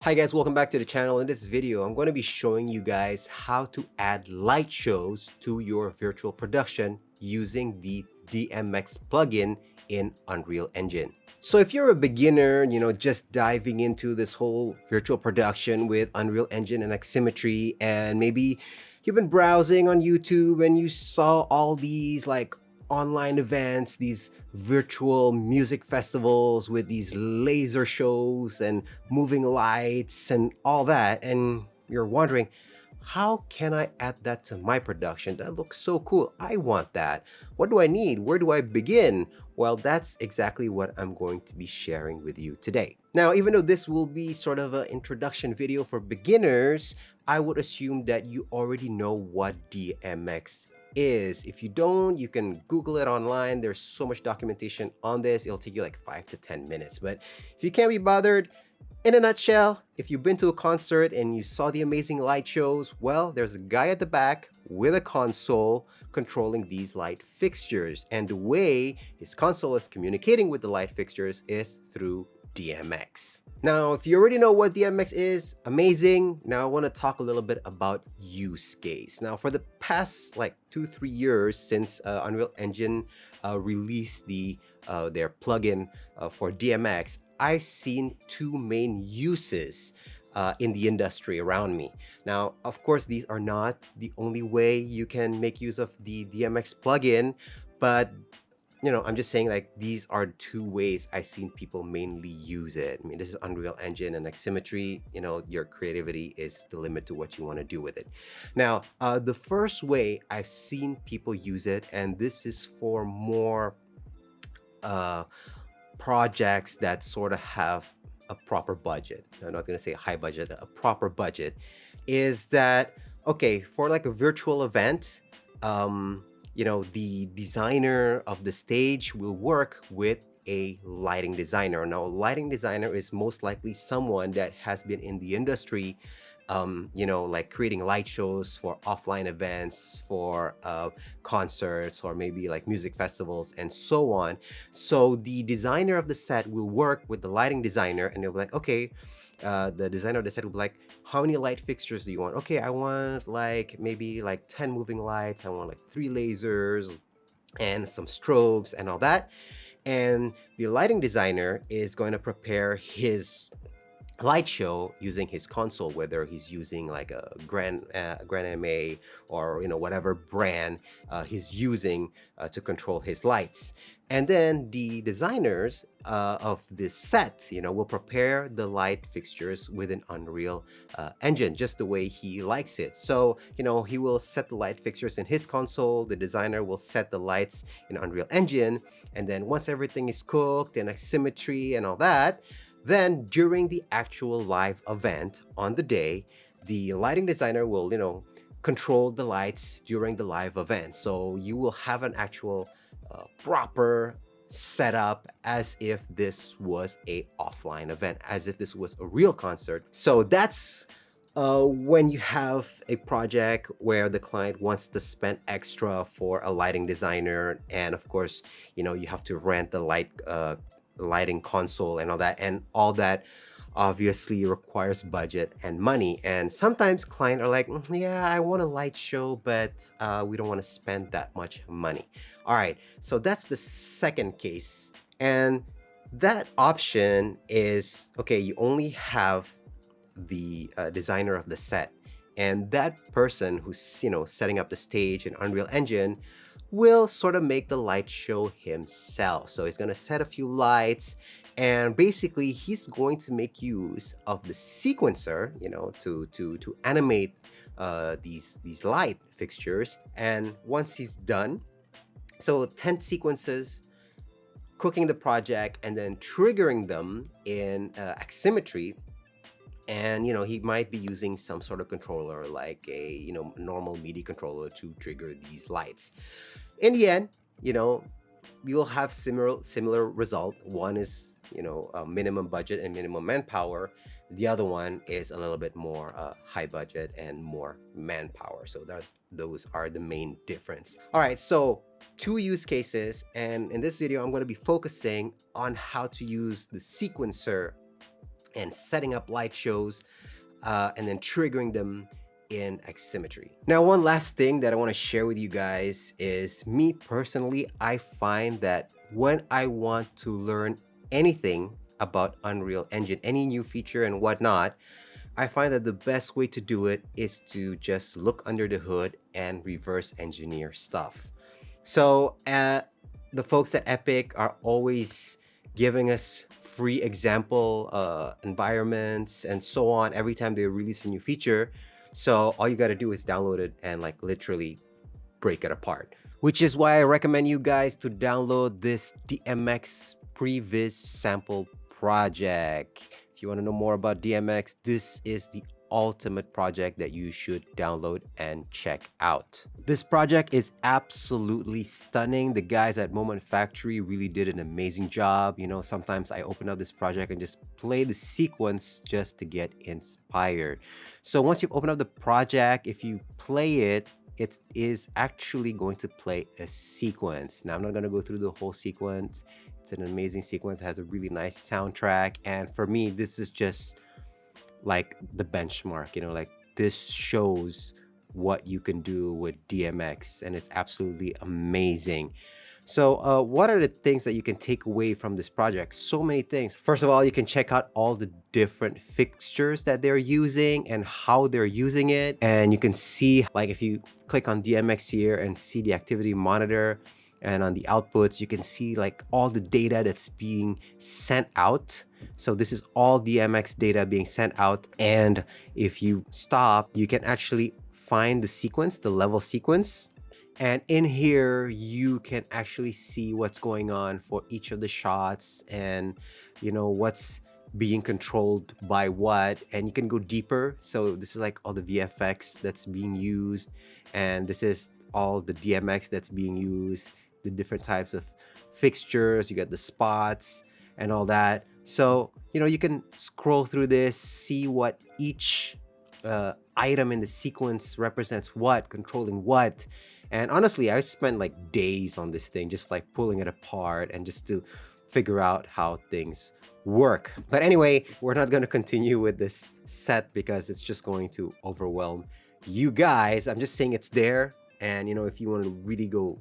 Hi guys, welcome back to the channel. In this video, I'm going to be showing you guys how to add light shows to your virtual production using the DMX plugin in Unreal Engine. So if you're a beginner, just diving into this whole virtual production with Unreal Engine and Aximmetry, and maybe you've been browsing on YouTube and you saw all these online events, these virtual music festivals with these laser shows and moving lights and all that, and you're wondering, how can I add that to my production? That looks so cool. I want that. What do I need? Where do I begin? Well, that's exactly what I'm going to be sharing with you today. Now, even though this will be sort of an introduction video for beginners, I would assume that you already know what DMX is. If you don't, you can Google it online. There's so much documentation on this. It'll take you like 5 to 10 minutes. But if you can't be bothered, in a nutshell, if you've been to a concert and you saw the amazing light shows, well, there's a guy at the back with a console controlling these light fixtures. And the way his console is communicating with the light fixtures is through DMX. Now, if you already know what DMX is, amazing. Now I want to talk a little bit about use case. Now, for the past 2-3 years since Unreal Engine released their plugin for DMX, I've seen two main uses in the industry around me. Now, of course, these are not the only way you can make use of the DMX plugin, but I'm just saying these are two ways I've seen people mainly use it. I mean, this is Unreal Engine and Aximmetry. Your creativity is the limit to what you want to do with it. Now, the first way I've seen people use it, and this is for more projects that sort of have a proper budget. I'm not going to say a high budget, a proper budget, is that, okay, for like a virtual event, the designer of the stage will work with a lighting designer. Now, a lighting designer is most likely someone that has been in the industry, like creating light shows for offline events, for concerts, or maybe like music festivals and so on. So the designer of the set will work with the lighting designer, and they'll be like, okay, the designer of the set will be like, how many light fixtures do you want? Okay, I want maybe 10 moving lights. I want like 3 lasers and some strobes and all that. And the lighting designer is going to prepare his light show using his console, whether he's using like a Grand MA or whatever brand he's using to control his lights. And then the designers of this set, will prepare the light fixtures with an Unreal Engine, just the way he likes it. So, he will set the light fixtures in his console. The designer will set the lights in Unreal Engine. And then once everything is cooked and symmetry and all that, then during the actual live event on the day, the lighting designer will, control the lights during the live event. So you will have an actual proper setup as if this was a offline event, as if this was a real concert. So that's when you have a project where the client wants to spend extra for a lighting designer, and of course, you have to rent the lighting console and all that obviously requires budget and money. And sometimes clients are like, yeah, I want a light show, but we don't want to spend that much money. All right, so that's the second case. And that option is, okay, you only have the designer of the set, and that person who's setting up the stage in Unreal Engine will sort of make the light show himself. So he's going to set a few lights, and basically he's going to make use of the sequencer, to animate these light fixtures. And once he's done, so 10 sequences, cooking the project and then triggering them in Aximmetry. And he might be using some sort of controller, like a normal MIDI controller, to trigger these lights. In the end, you'll have similar result. One is minimum budget and minimum manpower. The other one is a little bit more high budget and more manpower. So those are the main difference. All right, so 2 use cases, and in this video I'm going to be focusing on how to use the sequencer and setting up light shows, and then triggering them in Aximmetry. Now, one last thing that I want to share with you guys is me personally, I find that when I want to learn anything about Unreal Engine, any new feature and whatnot, I find that the best way to do it is to just look under the hood and reverse engineer stuff. So, the folks at Epic are always giving us free example environments and so on every time they release a new feature. So all you got to do is download it and like literally break it apart. Which is why I recommend you guys to download this DMX Previs sample project. If you want to know more about DMX, this is the ultimate project that you should download and check out. This project is absolutely stunning. The guys at Moment Factory really did an amazing job. You know, sometimes I open up this project and just play the sequence just to get inspired. So once you've opened up the project, if you play it, it is actually going to play a sequence. Now, I'm not going to go through the whole sequence. It's an amazing sequence. It has a really nice soundtrack. And for me, this is just like the benchmark, you know, like this shows what you can do with DMX, and it's absolutely amazing. So what are the things that you can take away from this project? So many things. First of all, you can check out all the different fixtures that they're using and how they're using it. And you can see, like if you click on DMX here and see the activity monitor, and on the outputs, you can see like all the data that's being sent out. So this is all DMX data being sent out. And if you stop, you can actually find the sequence, the level sequence. And in here, you can actually see what's going on for each of the shots and, you know, what's being controlled by what. And you can go deeper. So this is like all the VFX that's being used. And this is all the DMX that's being used, the different types of fixtures, you got the spots and all that. So, you know, you can scroll through this, see what each item in the sequence represents what, controlling what. And honestly, I spent like days on this thing, just like pulling it apart and just to figure out how things work. But anyway, we're not going to continue with this set because it's just going to overwhelm you guys. I'm just saying it's there. And, you know, if you want to really go,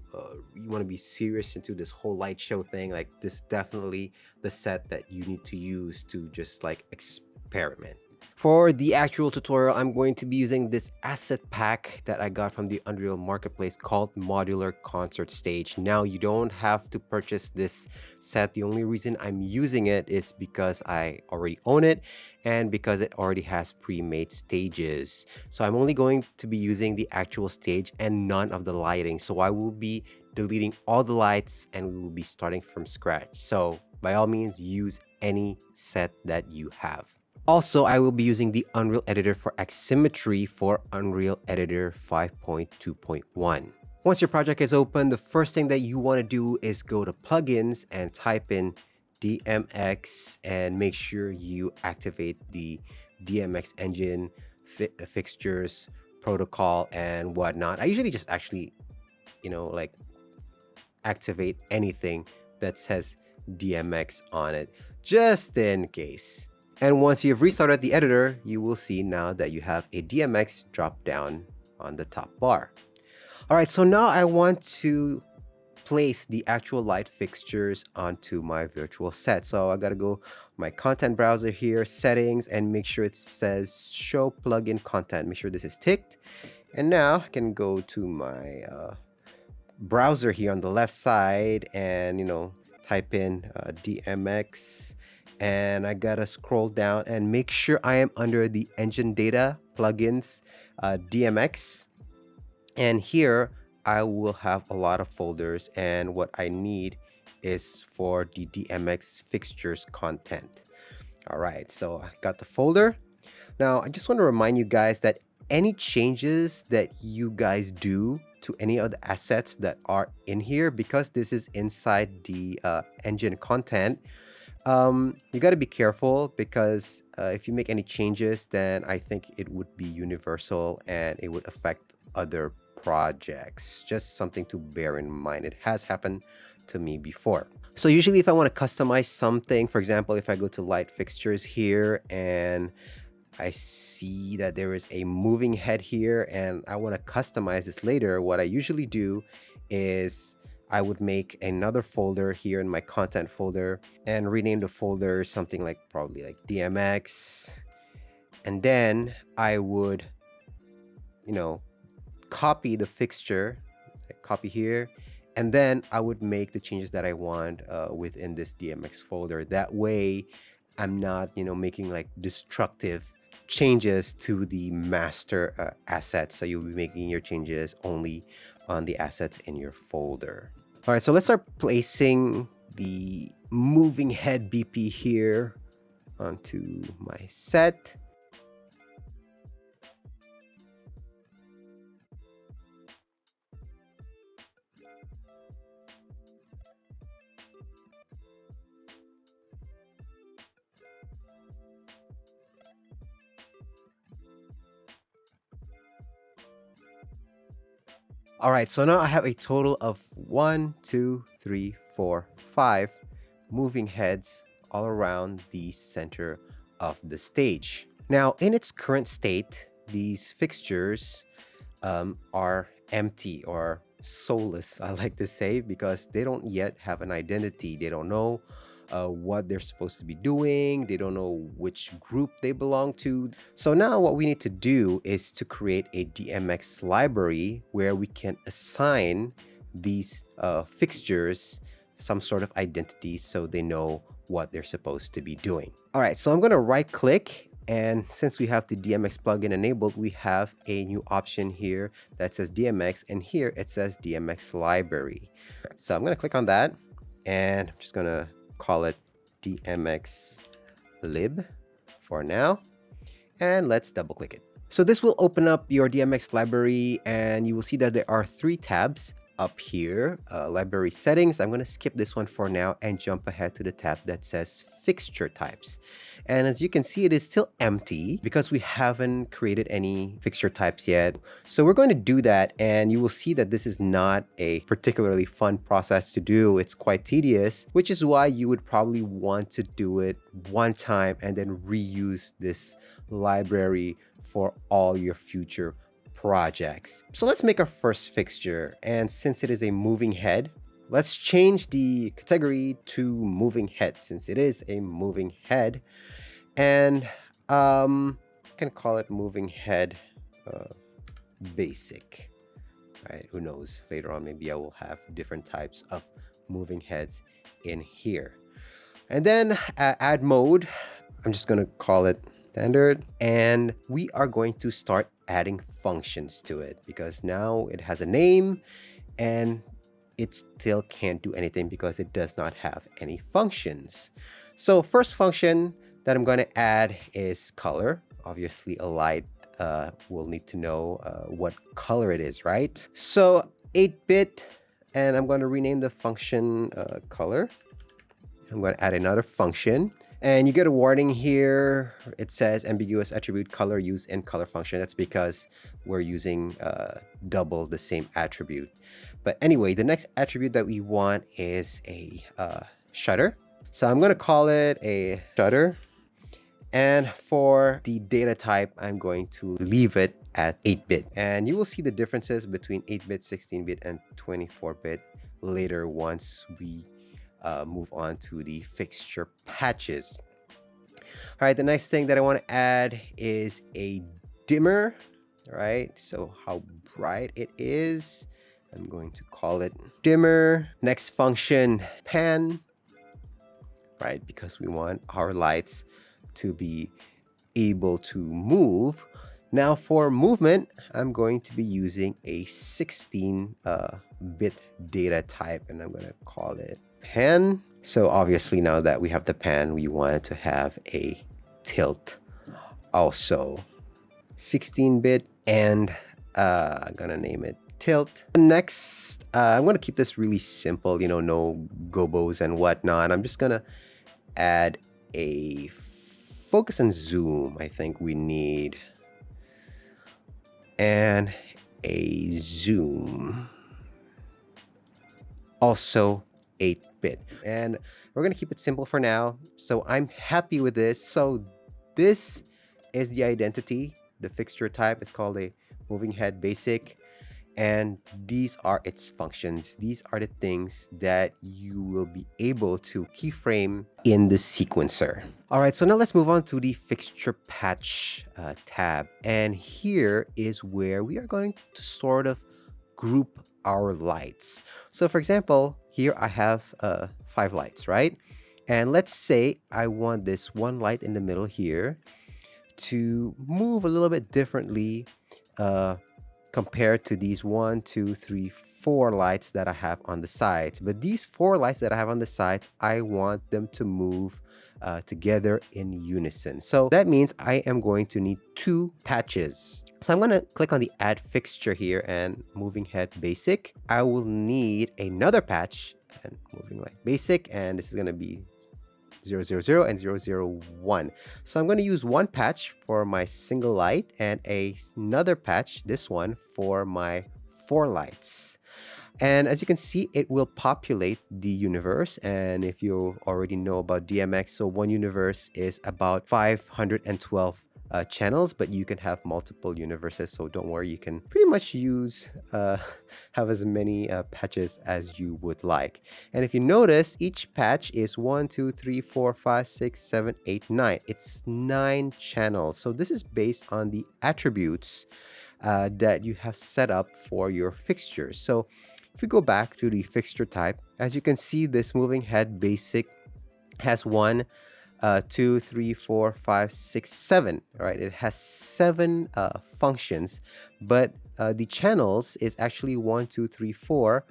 you want to be serious into this whole light show thing, like this definitely the set that you need to use to just like experiment. For the actual tutorial, I'm going to be using this asset pack that I got from the Unreal Marketplace called Modular Concert Stage. Now, you don't have to purchase this set. The only reason I'm using it is because I already own it and because it already has pre-made stages. So I'm only going to be using the actual stage and none of the lighting. So I will be deleting all the lights and we will be starting from scratch. So by all means, use any set that you have. Also, I will be using the Unreal Editor for Aximmetry for Unreal Editor 5.2.1. Once your project is open, the first thing that you want to do is go to plugins and type in DMX and make sure you activate the DMX engine, fixtures, protocol, and whatnot. I usually just actually, you know, like activate anything that says DMX on it, just in case. And once you've restarted the editor, you will see now that you have a DMX drop down on the top bar. All right, so now I want to place the actual light fixtures onto my virtual set. So I gotta go my content browser here, settings, and make sure it says show plugin content. Make sure this is ticked. And now I can go to my browser here on the left side and, you know, type in DMX. And I gotta scroll down and make sure I am under the engine data plugins DMX. And here I will have a lot of folders, and what I need is for the DMX fixtures content. All right, so I got the folder. Now I just want to remind you guys that any changes that you guys do to any of the assets that are in here, because this is inside the engine content, you got to be careful because if you make any changes, then I think it would be universal and it would affect other projects. Just something to bear in mind. It has happened to me before. So usually if I want to customize something, for example, if I go to light fixtures here and I see that there is a moving head here and I want to customize this later, what I usually do is I would make another folder here in my content folder and rename the folder something like probably like DMX. And then I would, you know, copy the fixture, like copy here, and then I would make the changes that I want within this DMX folder. That way I'm not, making like destructive changes to the master assets. So you'll be making your changes only on the assets in your folder. All right, so let's start placing the moving head BP here onto my set. All right, so now I have a total of 1, 2, 3, 4, 5 moving heads all around the center of the stage. Now, in its current state, these fixtures are empty or soulless, I like to say, because they don't yet have an identity. They don't know what they're supposed to be doing. They don't know which group they belong to. So now what we need to do is to create a DMX library where we can assign these fixtures some sort of identity so they know what they're supposed to be doing. All right, so I'm going to right click. And since we have the DMX plugin enabled, we have a new option here that says DMX, and here it says DMX library. So I'm going to click on that, and I'm just going to call it DMX lib for now. And let's double click it. So this will open up your DMX library, and you will see that there are 3 tabs up here. Library settings. I'm going to skip this one for now and jump ahead to the tab that says fixture types. And as you can see, it is still empty because we haven't created any fixture types yet. So we're going to do that, and you will see that this is not a particularly fun process to do. It's quite tedious, which is why you would probably want to do it one time and then reuse this library for all your future projects. So let's make our first fixture, and since it is a moving head, let's change the category to moving head since it is a moving head, and can call it moving head basic. Right? Who knows? Later on, maybe I will have different types of moving heads in here. And then add mode. I'm just gonna call it standard, and we are going to start adding functions to it because now it has a name and it still can't do anything because it does not have any functions. So first function that I'm going to add is color. Obviously a light will need to know what color it is, right? So 8-bit, and I'm going to rename the function color. I'm going to add another function, and you get a warning here. It says ambiguous attribute color used in color function. That's because we're using double the same attribute. But anyway, the next attribute that we want is a shutter. So I'm going to call it a shutter. And for the data type, I'm going to leave it at 8-bit. And you will see the differences between 8-bit, 16-bit, and 24-bit later once we move on to the fixture patches. All right, the next thing that I want to add is a dimmer. All right, so how bright it is, I'm going to call it dimmer. Next function, pan, right, because we want our lights to be able to move. Now for movement, I'm going to be using a 16-bit data type, and I'm going to call it pan. So obviously now that we have the pan, we want to have a tilt also. 16-bit, and I'm going to name it tilt. Next, I'm going to keep this really simple, no gobos and whatnot. I'm just going to add a focus and zoom, I think we need, and a zoom. Also 8 bit. And we're gonna keep it simple for now. So I'm happy with this. So this is the identity. The fixture type is called a moving head basic. And these are its functions. These are the things that you will be able to keyframe in the sequencer. All right, so now let's move on to the fixture patch tab. And here is where we are going to sort of group our lights. So for example, here I have 5 lights, right? And let's say I want this one light in the middle here to move a little bit differently compared to these 1, 2, 3, 4 lights that I have on the sides. But these 4 lights that I have on the sides, I want them to move together in unison. So that means I am going to need 2 patches. So I'm going to click on the add fixture here and moving head basic. I will need another patch and moving light basic, and this is going to be 000 and 001. So I'm going to use one patch for my single light and another patch, this one, for my 4 lights. And as you can see, it will populate the universe. And if you already know about DMX, so one universe is about 512 channels, but you can have multiple universes, so don't worry, you can pretty much use have as many patches as you would like. And if you notice, each patch is 1, 2, 3, 4, 5, 6, 7, 8, 9. It's 9 channels. So this is based on the attributes that you have set up for your fixtures. So if we go back to the fixture type, as you can see, this moving head basic has 1, 2, 3, 4, 5, 6, 7. All right, it has 7 functions, but the channels is actually 1, 2, 3, 4,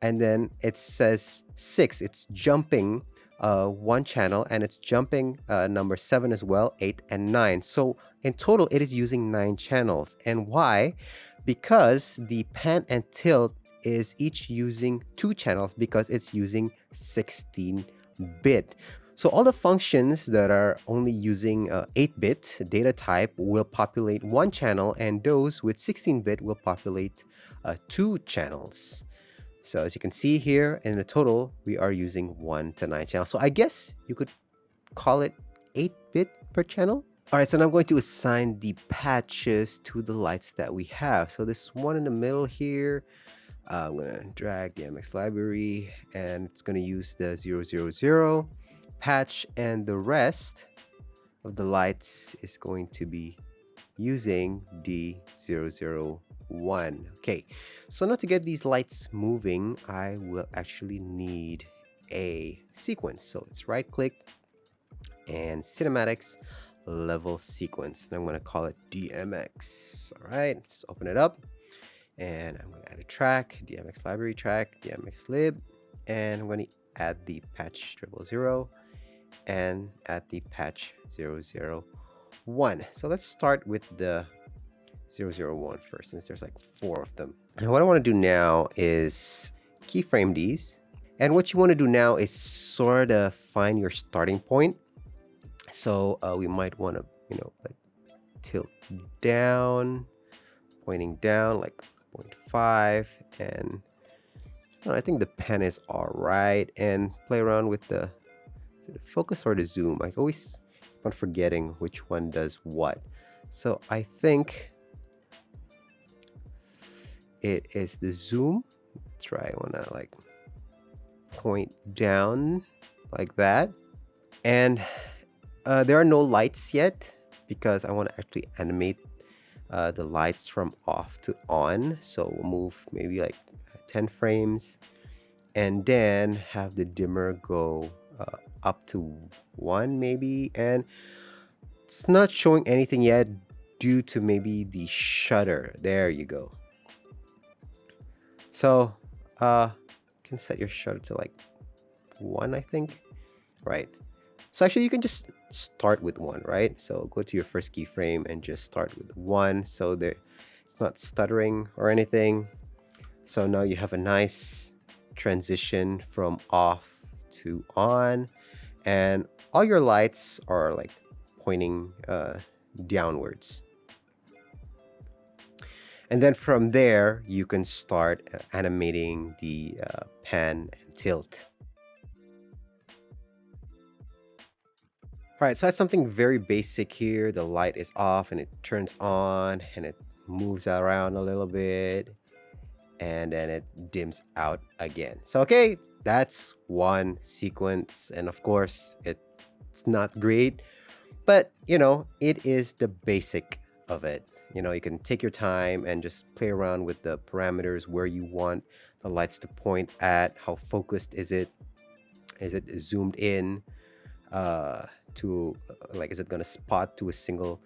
and then it says 6. It's jumping one channel, and it's jumping number 7 as well, 8 and 9. So in total, it is using 9 channels. And why? Because the pan and tilt is each using 2 channels because it's using 16-bit. So all the functions that are only using 8-bit data type will populate 1 channel, and those with 16-bit will populate 2 channels. So as you can see here, in the total, we are using 1 to 9 channels. So I guess you could call it 8-bit per channel. All right, so now I'm going to assign the patches to the lights that we have. So this one in the middle here, I'm going to drag the DMX library, and it's going to use the 000 patch, and the rest of the lights is going to be using the 001. Okay, so now to get these lights moving, I will actually need a sequence. So let's right click and cinematics level sequence, and I'm going to call it DMX. All right, let's open it up, and I'm going to add a track, DMX library track, DMX lib, and I'm going to add the patch 000 and add the patch 001. So let's start with the 001 first, since there's like 4 of them. And what I want to do now is keyframe these. And what you want to do now is sort of find your starting point. So we might want to, like tilt down, pointing down like 0.5, and I think the pen is all right, and play around with the focus or the zoom. I always keep on forgetting which one does what. So I think it is the zoom. Let's try. I want to like point down like that. And there are no lights yet because I want to actually animate the lights from off to on. So we'll move maybe like 10 frames and then have the dimmer go up to 1 maybe, and it's not showing anything yet due to maybe the shutter. There you go. So you can set your shutter to like 1, I think, right? So actually you can just start with 1, right? So go to your first keyframe and just start with 1, so that it's not stuttering or anything. So now you have a nice transition from off to on, and all your lights are like pointing downwards. And then from there, you can start animating the pan and tilt. All right, so that's something very basic here. The light is off and it turns on and it moves around a little bit and then it dims out again. So, okay, that's one sequence. And of course, it's not great, but it is the basic of it. You can take your time and just play around with the parameters where you want the lights to point at, how focused is it? Is it zoomed in? To like, is it going to spot to a single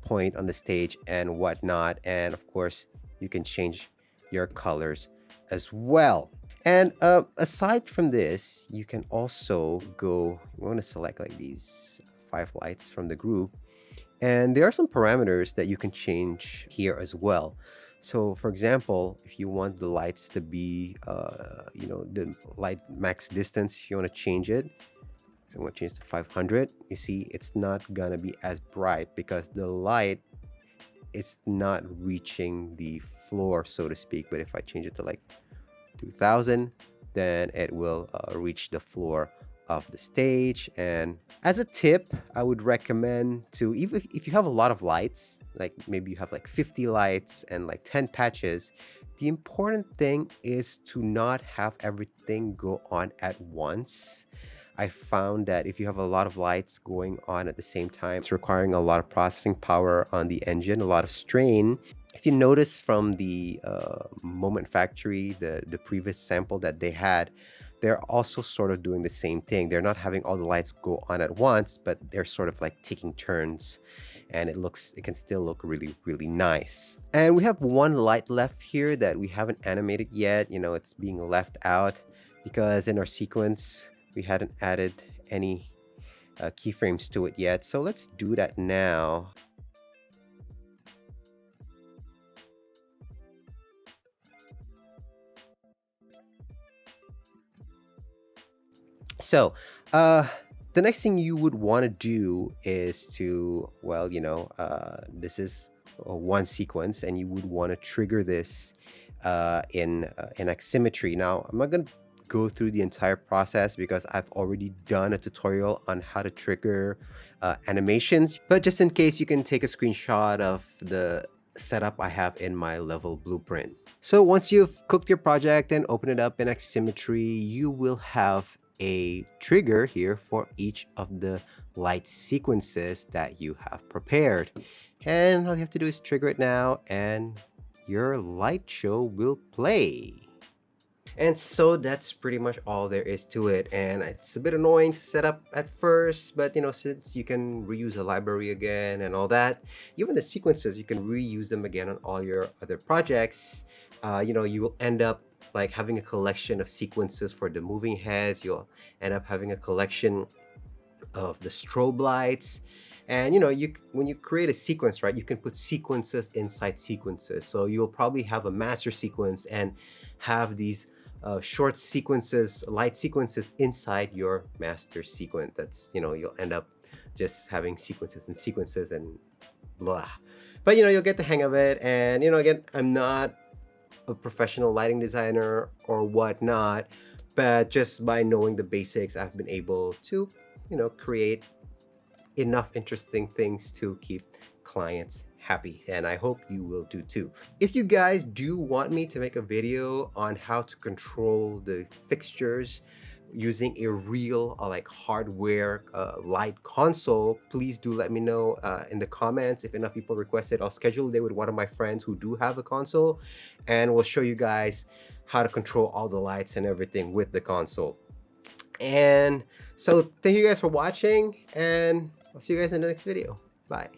point on the stage and whatnot? And of course, you can change your colors as well. And aside from this, you can also go, you want to select like these 5 lights from the group. And there are some parameters that you can change here as well. So for example, if you want the lights to be, the light max distance, if you want to change it, so I'm going to change to 500. You see, it's not going to be as bright because the light is not reaching the floor, so to speak. But if I change it to like 2000, then it will reach the floor of the stage. And as a tip, I would recommend to, even if you have a lot of lights, like maybe you have like 50 lights and like 10 patches, the important thing is to not have everything go on at once. I found that if you have a lot of lights going on at the same time, it's requiring a lot of processing power on the engine, a lot of strain. If you notice from the Moment Factory, the previous sample that they had, they're also sort of doing the same thing. They're not having all the lights go on at once, but they're sort of like taking turns, and it can still look really, really nice. And we have one light left here that we haven't animated yet. It's being left out because in our sequence, we hadn't added any keyframes to it yet. So let's do that now. So, the next thing you would want to do is to, well, this is one sequence, and you would want to trigger this in Aximmetry. Now, I'm not going to go through the entire process because I've already done a tutorial on how to trigger animations. But just in case, you can take a screenshot of the setup I have in my level blueprint. So once you've cooked your project and open it up in Aximmetry, you will have a trigger here for each of the light sequences that you have prepared. And all you have to do is trigger it now and your light show will play. And so that's pretty much all there is to it. And it's a bit annoying to set up at first, but since you can reuse a library again and all that, even the sequences, you can reuse them again on all your other projects. You will end up like having a collection of sequences for the moving heads. You'll end up having a collection of the strobe lights. And when you create a sequence, right, you can put sequences inside sequences. So you'll probably have a master sequence and have these short sequences, light sequences inside your master sequence. That's, you'll end up just having sequences and sequences and blah. But you'll get the hang of it. And again, I'm not a professional lighting designer or whatnot, but just by knowing the basics, I've been able to, create enough interesting things to keep clients happy, and I hope you will do too. If you guys do want me to make a video on how to control the fixtures using a real like hardware light console, please do let me know in the comments. If enough people request it, I'll schedule a day with one of my friends who do have a console, and we'll show you guys how to control all the lights and everything with the console. And so thank you guys for watching, and I'll see you guys in the next video. Bye.